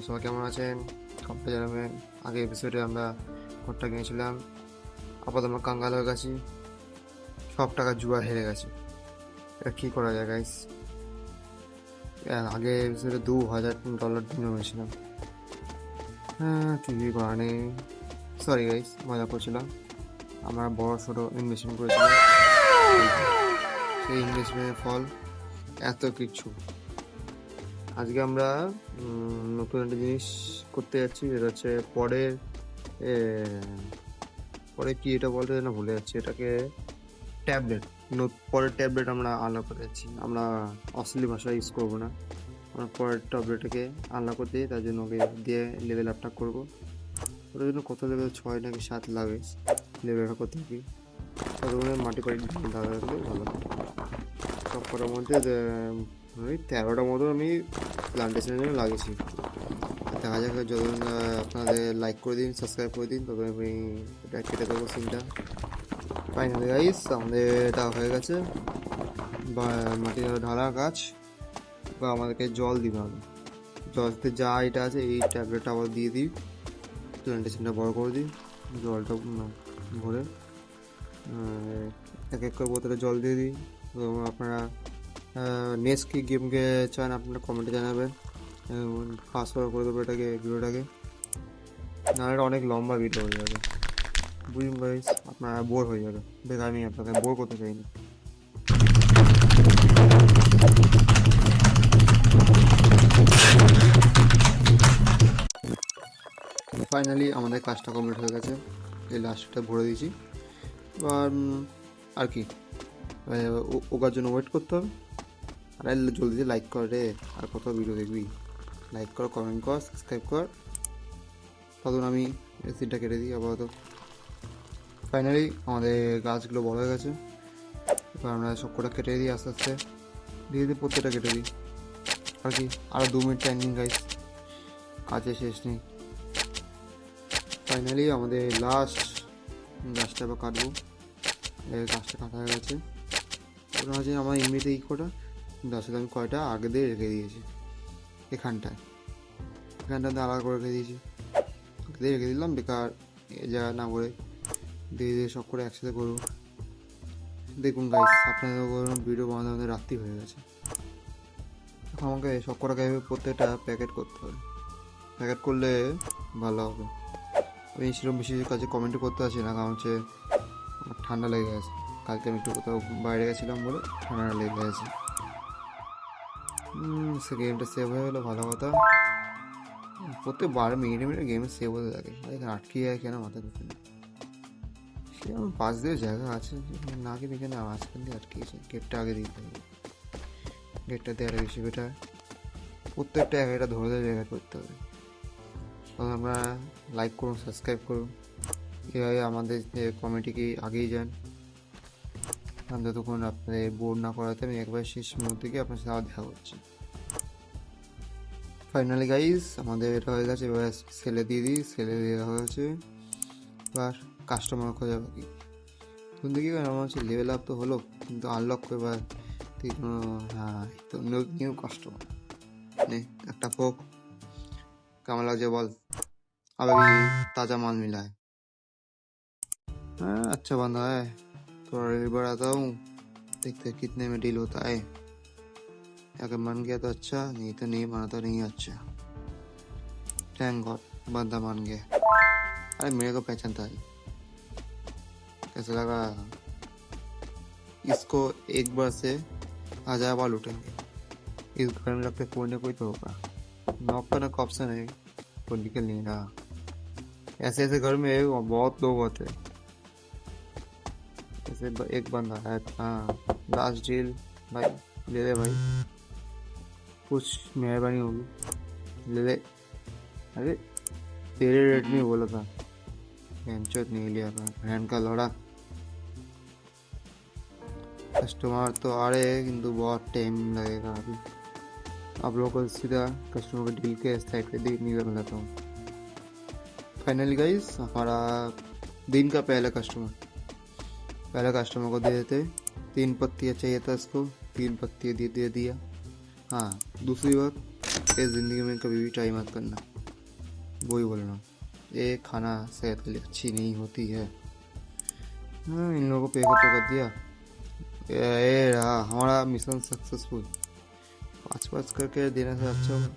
সবাই কেমন আছেন? সবাই জানাবেন। আগের এপিসোডে আমরা ঘরটা কিনেছিলাম, আপাতত আমরা কাঙ্গাল হয়ে গেছি, সব টাকা জুয়া হেরে গেছে। এটা কী করা যায় গাইস? আগে এপিসোডে $2000 জমেছিলাম। হ্যাঁ, কিছুই করা নেই। সরি গাইস, মজা করছিলাম। আমরা বড় সড়ো ইনভেস্টমেন্ট করেছিলাম, সেই ইনভেস্টমেন্টের ফল এত কিছু। আজকে আমরা নতুন একটা জিনিস করতে যাচ্ছি, যেটা হচ্ছে পরে কি এটা বলতে না ভুলে যাচ্ছি, এটাকে ট্যাবলেট। পরের ট্যাবলেট আমরা আনলক করতে যাচ্ছি। আমরা অশ্লীল ভাষা ইউজ করবো না। আমরা পরের ট্যাবলেটটাকে আনলক করতে তার জন্য ওকে দিয়ে লেভেল আপটা করবো। ওটার জন্য কত লেভেল 6 নাকি 7 লাগে লেভেল আপ করতে কি, ততক্ষণে মাটি পাটি ঢালা রাখলে ভালো। সব কটার মধ্যে ওই 13টার মতো আমি প্লান্টেশনের জন্য লাগিয়েছি। দেখা যাক, যতদিন আপনাদের লাইক করে দিন, সাবস্ক্রাইব করে দিন, তবে আমি এটা কেটে দেবো সিনটা। ফাইনালি গাইস, আমাদের এটা হয়ে গেছে। বা মাটি ঢালা গাছ, বা আমাদেরকে জল দিতে হবে। জলতে যা এটা আছে এই ট্যাবলেটটা আবার দিয়ে দিই, প্লান্টেশনটা বড় করে দিই, জলটা ভরে এক এক করে বোতলে জল দিয়ে দিই। এবং আপনারা নেক্সট কি গেমকে চান আপনারা কমেন্টে জানাবেন। ফাস্ট ফরওয়ার্ড করে দেবো এটাকে, ভিডিওটাকে, না এটা অনেক লম্বা ভিডিও হয়ে যাবে, বুঝুন গাইস, আপনারা বোর হয়ে যাবে। দেখ, আমি আপনাকে বোর করতে চাই না। ফাইনালি আমাদের কাজটা কমপ্লিট হয়ে গেছে, এই লাস্টটা ভরে দিয়েছি। এবার আর কি, ওকার জন্য ওয়েট করতে হবে। আর জলদি লাইক কর রে, আর কত ভিডিও দেখবি? লাইক কর, কমেন্ট কর, সাবস্ক্রাইব কর। তখন আমি সিনটা কেটে দিই আপাতত। ফাইনালি আমাদের গাছগুলো বড় হয়ে গেছে। এবার আমরা সব কটা কেটে দিই আস্তে আস্তে, ধীরে ধীরে প্রত্যেকটা কেটে দিই আর কি। আরও 2 মিনিট টাইম দিন গাইস, কাজে শেষ নেই। ফাইনালি আমাদের লাস্ট গাছটা আবার কাটবো। গাছটা কাটা হয়ে গেছে। ওটা হচ্ছে আমার এমনিতে এই কটা, কিন্তু আসলে আমি কয়টা আগে দিয়ে রেখে দিয়েছি এখানটায় আলাদা করে রেখে দিয়েছি। দিয়ে রেখে দিলাম, বেকার এ জায়গা না করে ধীরে ধীরে সব করে একসাথে করবো। দেখুন গাইস, আপনাদের ভিডিও বানাতে আমাদের রাত্রি হয়ে গেছে। এখন আমাকে সব কটাকে প্রত্যেকটা প্যাকেট করতে হবে। প্যাকেট করলে ভালো হবে। আমি সেরকম বেশি কাজে কমেন্ট করতে পারছি না, কারণ হচ্ছে আমার ঠান্ডা লেগে গেছে। কালকে আমি একটু কোথাও বাইরে গেছিলাম বলে ঠান্ডা লেগে গেছে। সে গেমটা সেভ হয়ে গেলো, ভালো কথা। প্রত্যেক 12 মিনিটে মিনিটে গেমে সেভ হতে থাকে, এখানে আটকে যায় কেন মাথা ঢুকে না। সে আমার পাশ দিয়ে জায়গা আছে, যেখানে না গেলে এখানে মাঝখান দিয়ে আটকেছে। গেটটা আগে দিতে হবে, গেটটা দিয়ে আরও বেশি বেটার। প্রত্যেকটা একটা ধরে ধরে জায়গা করতে হবে। তখন আমরা লাইক করুন, সাবস্ক্রাইব করুন, এভাবে আমাদের কমিটিকে আগেই যান। যতক্ষণ আপনাদের বোর না করাতে আমি একবার শেষ মুহূর্তে গিয়ে আপনার সাথে আবার দেখা করছি। ফাইনালি গাইস, আমাদের এটা হয়ে গেছে। এবার সেলে দিয়ে দিই, সেলে দিয়ে দেওয়া হয়েছে। এবার কাস্টমার খোঁজা বাকি। তুমি দেখি আমার হচ্ছে লেভেল আপ তো হলো, কিন্তু আনলক এবার হ্যাঁ, তো নিউ কাস্টমার নে একটা ফোক। কেমন লাগছে বল? अभी ताज़ा माल मिला है। हाँ अच्छा बंदा है, थोड़ा रेट बढ़ाता हूँ, देखते कितने में डील होता है। अगर मान गया तो अच्छा, नहीं तो नहीं माना तो नहीं अच्छा। थैंक गॉड, बंदा मान गया। अरे मेरे को पहचानता है। कैसा लगा? इसको एक बार से 1000 बार लूटेंगे। इस घर में लगता है कोई ना कोई तो होगा। नॉक करने का ऑप्शन है, कोई निकल नहीं रहा। ऐसे ऐसे घर में बहुत लोग होते हैं। जैसे एक बंदा है, हाँ लास्ट डील भाई, ले ले भाई, कुछ मेहरबानी होगी, ले ले। अरे तेरे रेट में बोला था, बेंचोत नहीं लिया था, बहन का लौड़ा। कस्टमर तो आ रहे हैं, किंतु बहुत टाइम लगेगा अभी। आप लोगों को सीधा कस्टमर को डील के साइड पे देखने को मिलाता हूँ। फाइनली गाइस, हमारा दिन का पहला कस्टमर को दे देते। 3 पत्तियाँ चाहिए था इसको, 3 पत्तियाँ दे दिया। हाँ, दूसरी बात, इस ज़िंदगी में कभी भी ट्राई मत करना। वही बोल रहा हूँ, ये खाना सेहत के लिए अच्छी नहीं होती है। हाँ, इन लोगों को पे तो कर दिया। ये रहा हमारा मिशन सक्सेसफुल। 5-5 करके देने से अच्छा होगा।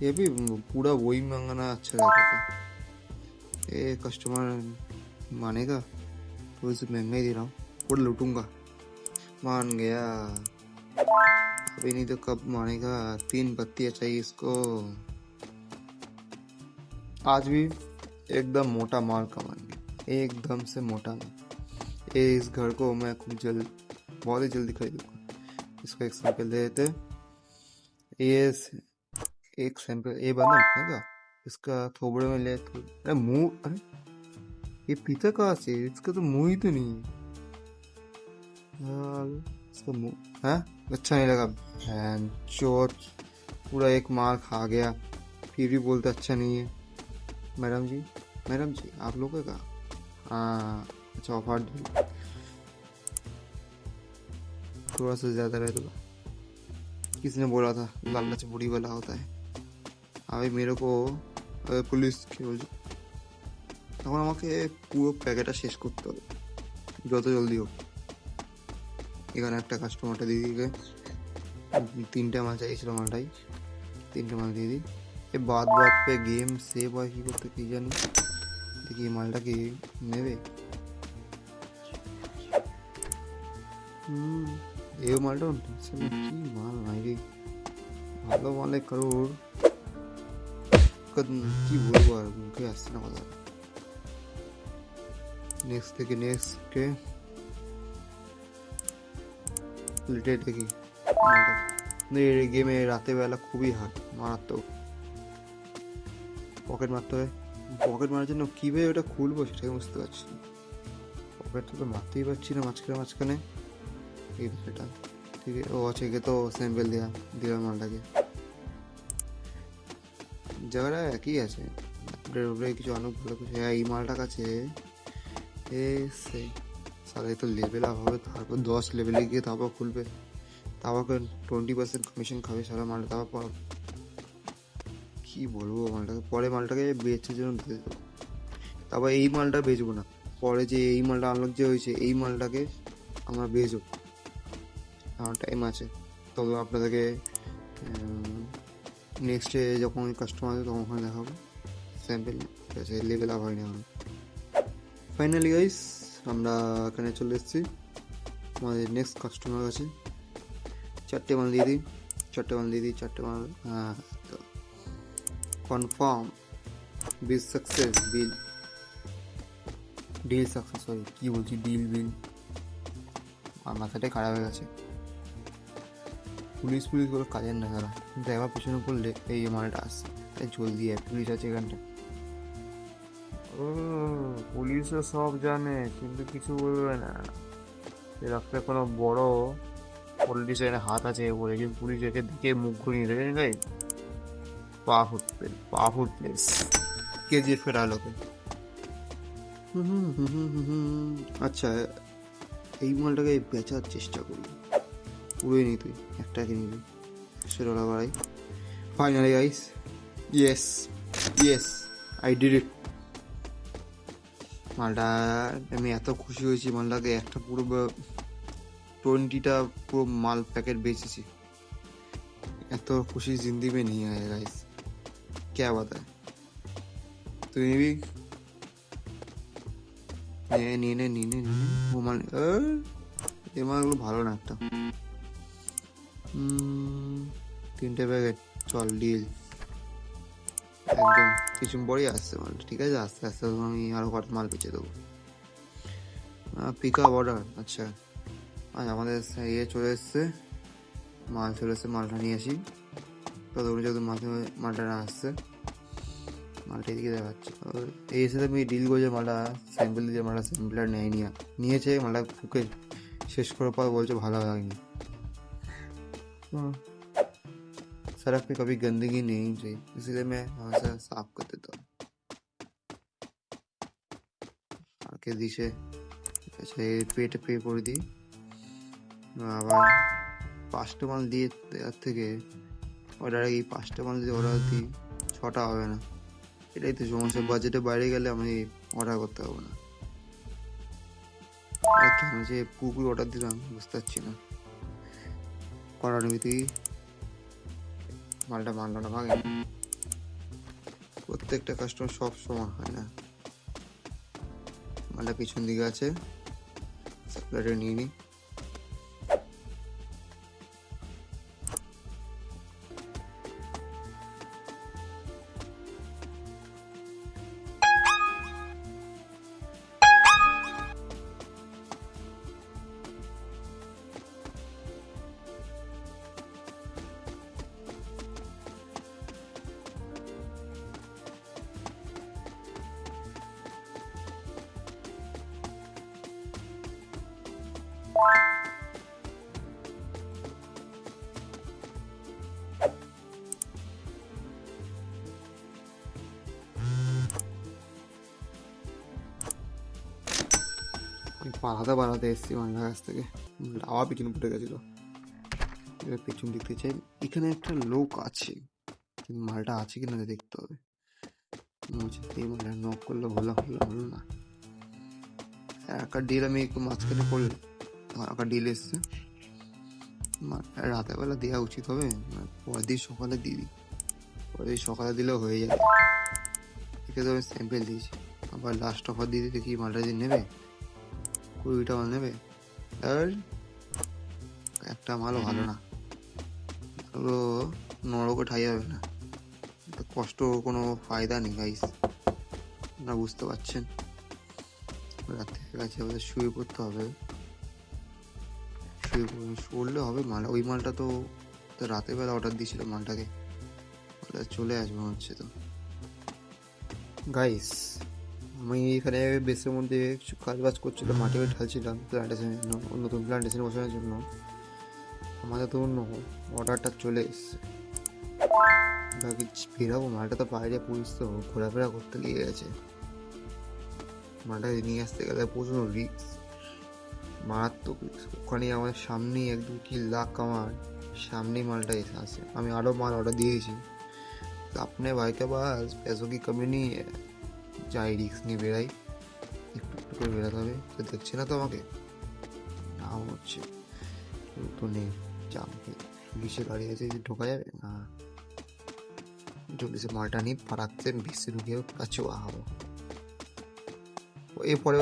ये भी पूरा वही मंगाना अच्छा रहता था। ये कस्टमर मानेगा तो इसे महंगा ही दे रहा हूँ, पूरा लूटूंगा। मान गया, अभी नहीं तो कब मानेगा। 3 पत्तियाँ चाहिए इसको। आज भी एकदम मोटा माल कमाएंगे, एकदम से मोटा माल। ये इस घर को मैं बहुत ही जल्दी खरीदूंगा। इसको एक सैंपल दे देते। ये एक सैंपल ये बंदा उठेगा, इसका थोबड़े में ले तो अरे मुंह, अरे ये पीता कहाँ से? इसका तो मुंह ही तो नहीं है यार। इसका मुंह है अच्छा नहीं लगा। चोट पूरा एक मार खा गया, फिर भी बोलते अच्छा नहीं है। मैडम जी, मैडम जी आप लोग का? हाँ अच्छा, ऑफर थोड़ा सा ज़्यादा रहे तो। किसने बोला था लालच बुरी वाला होता है? अभी मेरे को পুলিশ কি বলছে, তখন আমাকে পুরো প্যাকেটটা শেষ করতে হবে যত জলদি হোক। এখানে একটা কাস্টমারটা দিদিকে 3টে মাল চাইছিল, মালটাই 3টে মাল দিয়ে দিই। এ বাদ পে গেম সেভ হয় কী করতে কি জানি। দেখি এই মালটা কি নেবে। এই মালটাও কি মাল নাই রে, ভালো মালে কারোর কি বলবো আর মুখে আসছে না কথা। নেক্সট থেকে নেক্সটকে লিটে দেখি এই গেমে রাতে বেলা খুবই হার্ড, মারাত্মক। পকেট মারতে হবে, পকেট মারার জন্য কীভাবে ওটা খুলবো সেটাই বুঝতে পারছি না। পকেটটা তো মারতেই পারছি না মাঝখানে মাঝখানে। এই বিষয়টা ঠিক আছে। ও আছে একে তো স্যাম্পেল দিলাম মালটাকে। জায়গাটা একই আছে, উপরে কিছু অনেক ভালো কিছু। হ্যাঁ এই মালটার কাছে সেই সালে তো লেভেল আপ হবে, তারপর 10 লেভেলে গিয়ে তারপর খুলবে, তারপর 20% কমিশন খাবে সারা মালটা। তারপর কী বলবো, মালটাকে পরে মালটাকে বেচে জন্য দিয়ে দেবো। তারপর এই মালটা বেচবো না, পরে যে এই মালটা আনলক যে হয়েছে এই মালটাকে আমরা বেচবো। আমার টাইম আছে, তবে আপনাদেরকে নেক্সটে যখন কাস্টমার আসবে তখন ওখানে দেখাবো স্যাম্পেল। ঠিক আছে, লেভেল আপ হয়নি এখন। ফাইনালি গাইস আমরা এখানে চলে এসেছি আমাদের নেক্সট কাস্টমার কাছে। 4টে মাল দিয়ে দিই, 4টে মাল দিয়ে দিই, 4টে মাল। হ্যাঁ তো কনফার্ম বিল সাকসেস, ডিল সাকসেস, সরি কী বলছি, বিল। আর মাথাটাই খারাপ হয়ে গেছে। পুলিশ করে কাজের না তারা, কিন্তু একবার পিছনে পড়লে এই মালটা আসছে। তাই জলদি পুলিশ আছে এখানটা। ও পুলিশও সব জানে কিন্তু কিছু বলবে না। রাস্তা কোনো বড় পলিটিশিয়ানের হাত আছে বলে যে পুলিশ একে দিকে মুখ ঘুরিয়ে দেখেন গাই। পাওয়ারফুল প্লেস কেজিএফ এর আলোকে। আচ্ছা এই মালটাকে বেচার চেষ্টা করি, পুরোই নি তুই একটাকে নিবি সেটা বাড়াই। Finally guys, yes I did it. মালটা আমি এত খুশি হয়েছি, মালটাকে একটা পুরো 20টা পুরো মাল প্যাকেট বেচেছি। এত খুশি জিন্দি মে নিয়ে আয় গাইস, क्या बात है। তুই নিবি? নিয়ে ও মানে এই মালগুলো ভালো না একটা। 3টে প্যাকেট, চল ডিল একদম। কিছু পরেই আসছে মালটা, ঠিক আছে আস্তে আস্তে আমি আরও কত মাল বেঁচে দেবো। পিক আপ অর্ডার, আচ্ছা আজ আমাদের ইয়ে চলে এসছে, মাল চলে এসছে, মালটা নিয়ে আসি। ততক্ষণ যেহেতু মালটা না আসছে, মালটা এদিকে দেখাচ্ছে। এই এসে আমি ডিল করছে, মালটা স্যাম্পেল দিয়েছে, মালটা স্যাম্পেলটা নিয়েছে, মালটা ফুকে শেষ করার পর বলছে ভালো হয়নি। सड़क पे कभी गंदगी नहीं चाहिए, इसलिए मैं हमेशा साफ कर देता हूँ। आके দিছে, আচ্ছা এই পেটে পে করে দিই। আবার 5টা মাল দিয়ে দেওয়ার থেকে অর্ডার এই 5টা মাল দিয়ে অর্ডার দিই, 6টা হবে না, এটাই তো সমস্যা, বাজেটের বাইরে গেলে আমি অর্ডার করতে পারবো না। আর কেন যে পুরোপুরি অর্ডার দিলাম বুঝতে পারছি না, করার ভিতরেই মালটা মানলো না ভাগে। প্রত্যেকটা কাস্টমার সব সময় হয় না। মালটা পিছন দিকে আছে, সাপ্লাইটা নিয়ে নিই। আমি পালাতে পালাতে এসেছি মালটার কাছ থেকে, মালটা আবার পিছনে পড়ে গেছিলো। এবার পেছন দেখতে চাই, এখানে একটা লোক আছে, কিন্তু মালটা আছে কিনা দেখতে হবে। এই মালটা নক করলে ভালো হলো না। একটা ডিল আমি একটু মাঝখানে করলে, আমার একটা ডিল এসছে, রাতের বেলা দেওয়া উচিত হবে, পরের দিন সকালে দিয়ে দিই, পরের দিন সকালে দিলেও হয়ে যাবে। একে তো আমি স্যাম্পেল দিয়েছি, আবার লাস্ট অফার দিয়ে দিই, দেখি মালটা যদি নেবে 20টা মাল নেবে। আর একটা মালও ভালো না, ওগুলো নরকে ঠাই হবে না, কষ্ট কোনো ফায়দা নেই গাইস, না বুঝতে পারছেন। রাতে গেছে আমাদের শুয়ে পড়তে হবে, শুয়ে হবে মাল। ওই মালটা তো রাতের বেলা অর্ডার দিয়েছিল, মালটাকে চলে আসবে মনে হচ্ছে। তো গাইস আমি এখানে বেসের মধ্যে কিছু কাজ বাজ করছিলাম, মাটি ঢালছিলাম প্ল্যান্টেশনের জন্য, নতুন প্ল্যান্টেশন বসানোর জন্য। আমাদের তো অন্য অর্ডারটা চলে এসছে, বেরাবো, মালটা তো বাইরে পুলিশ তো ঘোরাফেরা করতে লেগে গেছে। মালটা নিয়ে আসতে গেলে প্রচুর রিস্ক, মারাত্মক রিস্ক। ওখানে আমাদের সামনেই একদম কি লাখ আমার সামনেই মালটা এসে আসে। আমি আরও মাল অর্ডার দিয়ে দিয়েছি, আপনি ভাইকে বাস पैसों की कमी नहीं है, যাই রিস্ক নিয়ে বেরাই, একটু একটু করে বেরাতে হবে। তো দেখছে না তো আমাকে, নাম হচ্ছে তো নেই, চাপে পুলিশে গাড়ি আছে, ঢোকা যাবে না। জলদি से मालटा नहीं फटाकते बीच ঢুকে চোয়া হবো। এরপরে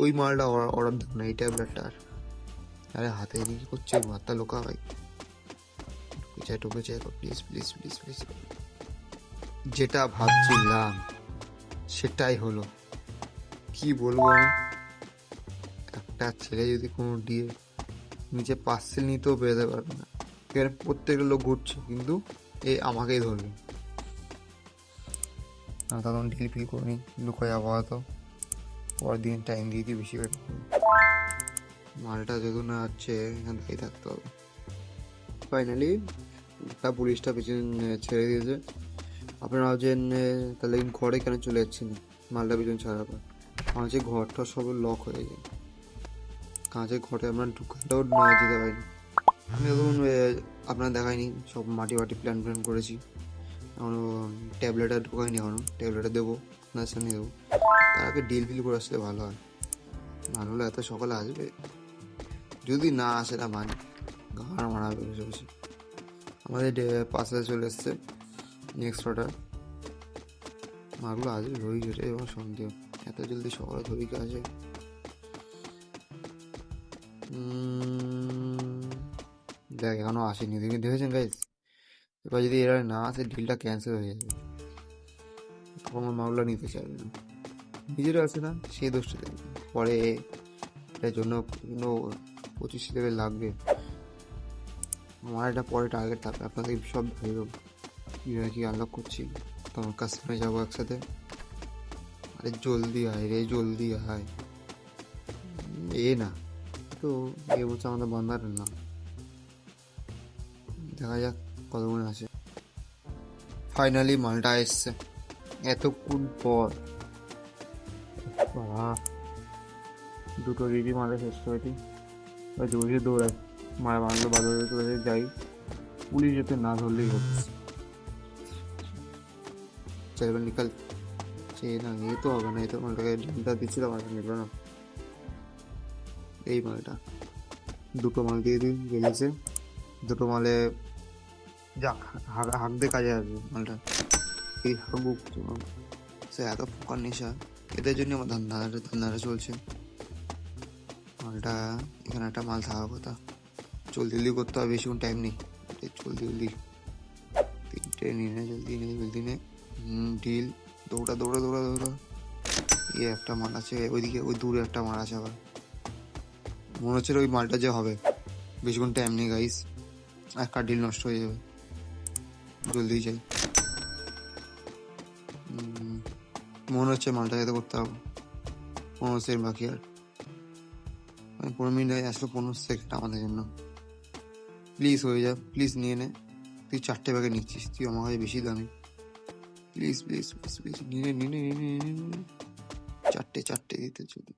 ওই মালটা অর্ডার দেবো না, এই ট্যাবলেটটা। আরে হাতে কি করছে, মাথা লোকা ভাই, ঢুকে চাই প্লিজ প্লিজ প্লিজ প্লিজ। যেটা ভাবছিলাম সেটাই হলো, কি বলবো আমি। একটা ছেলে যদি কোনো দিয়ে নিচে পার্সেল নিতেও বেরোতে পারবে না, এখানে প্রত্যেকটা লোক ঘুরছে, কিন্তু এ আমাকেই ধরবে। তখন ডিল ফিল করিনি, লুকোয় আপাতত, পরের দিন টাইম দিয়ে দিই বেশি করে। মালটা যদি না হচ্ছে এখানে দাঁড়িয়ে থাকতে হবে। ফাইনালি পুলিশটা পিছনে ছেড়ে দিয়েছে। আপনারা ভাবছেন তাহলে ঘরে কেন চলে যাচ্ছেন মালটা পিছনে ছাড়ার পর? আমার যে ঘরটা সব লক হয়ে যায়, কাঁচের ঘরে আমরা ঢুকাতেও না যেতে পারিনি। আমি তখন আপনার দেখাইনি, সব মাটি প্ল্যান করেছি। এখনও ট্যাবলেটটা ঢোকাইনি, এখনও ট্যাবলেটটা দেবো, আপনার সামনে দেবো। তার আগে ডিল ফিল করে আসলে ভালো হয়, ভালো হলে এত সকালে আসবে। যদি না আসে না মানে ঘাড় মারাবে বসে বসে। আমাদের পাশে চলে এসছে নেক্সট অর্ডার, মালগুলো আসবে ধরি যেটা এবং সন্দেহ, এত জলদি সকালে ধরি আসে। দেখ এখনও আসেনি, দেখেছেন গাইজ। এবার যদি এরা না আসে ডিলটা ক্যান্সেল হয়ে যাবে, তখন আমার মালগুলো নিতে চাইবে না। নিজেরও আসে না, সেই দোষটা দেখবে পরে, এটার জন্য 25 লেভেল লাগবে। আমার একটা পরে টার্গেট থাকবে, আপনাদের সব ধরে দেবো কীভাবে কী আনলক করছি, তোমার কাস্টমারে যাবো একসাথে। আরে জলদি আয় রে, জলদি আয়। না তো এ বলছে আমাদের বান্দারের নাম, দেখা যাক কতক্ষণ আসে। ফাইনালি মালটা এসছে এতক্ষণ পর। বাবা দুটো রিডি মালটা শেষ করেছি, জোরে দৌড়ায় মারা বাংলো বাজারে চলে যাই, পুলিশ যাতে না ধরলেই হচ্ছে। এবার নিকাল। না এ তো হবে না, এ তো মালটাকে ডিমটা দিচ্ছিল, মালটা নিল না। এই মালটা দুটো মাল দিয়ে দিই, গেলেছে দুটো মালে। যাক, হাঁক দিয়ে কাজে আসবে মালটা। এই হাঁকুক সে এত ফোকার নেশা, এদের জন্য আমার ধান্দাটা চলছে। মালটা এখানে একটা মাল থাকার কথা, জলদি করতে হবে, বেশিক্ষণ টাইম নেই। জলদি তিনটে নিয়ে নে, জলদি নে। ডিল, দৌড়া। একটা মাল আছে ওইদিকে, ওই দূরে একটা মাল আছে আবার। মনে হচ্ছে ওই মালটা যে হবে, বেশিক্ষণ টাইম নেই গাইস, একটা ডিল নষ্ট হয়ে যাবে, জলদি যাই। মনে হচ্ছে মালটা যাতে করতে হবে, 15 সেকেন্ড বাকি। আর 15 মিনিট আসলে 15 সেকেন্ড আমাদের জন্য। প্লিজ হয়ে যা, প্লিজ নিয়ে নে। তুই 4টে ব্যাগে নিচ্ছিস, তুই আমার কাছে বেশি দামি। প্লিজ নিয়ে নে। 4টে দিতে যদি।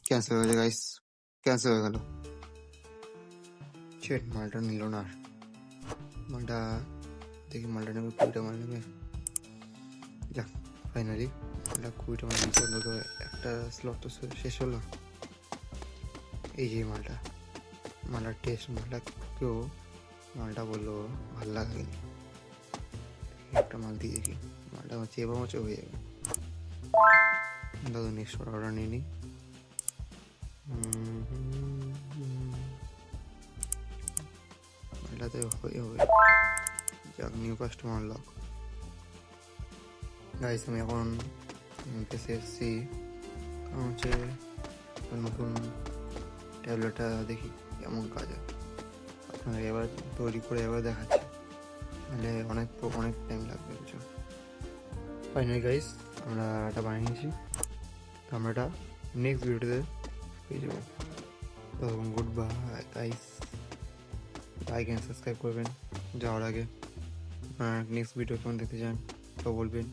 ক্যান্সেল হয়ে গেছে গাইস, ক্যান্সেল হয়ে গেল। শেট, মালটা নিল না। মালটা দেখি, মালটা নেবে 20টা মাল নেবে। যাক, ফাইনালি মালটা 20টা মাল নিচে, অন্তত একটা স্লট তো শেষ হলো। এই যে মালটার টেস্ট, কেউ মালটা বললো ভালো লাগে। একটা মাল দিয়ে দেখি, মালটা হচ্ছে এবার হচ্ছে হয়ে যাবে। দাদা নেক্সট অর্ডার নিয়ে নিই। মালটাতে হবে। যাক, নিউ কাস্টমার লক। গাইস, আমি এখন পেসে এসেছি, কারণ হচ্ছে নতুন ট্যাবলেটটা দেখি কেমন কাজ হয়। আপনাকে এবার তৈরি করে এবার দেখাচ্ছি, নাহলে অনেক টাইম লাগবে বুঝছো। ফাইনালি গাইস, আমরা এটা বানিয়ে নিয়েছি, তো আমরা এটা নেক্সট ভিডিওতে পেয়ে যাবো। তো good bye guys, like and subscribe করবেন যাওয়ার আগে। আপনারা নেক্সট ভিডিও কেমন দেখতে চান তো বলবেন।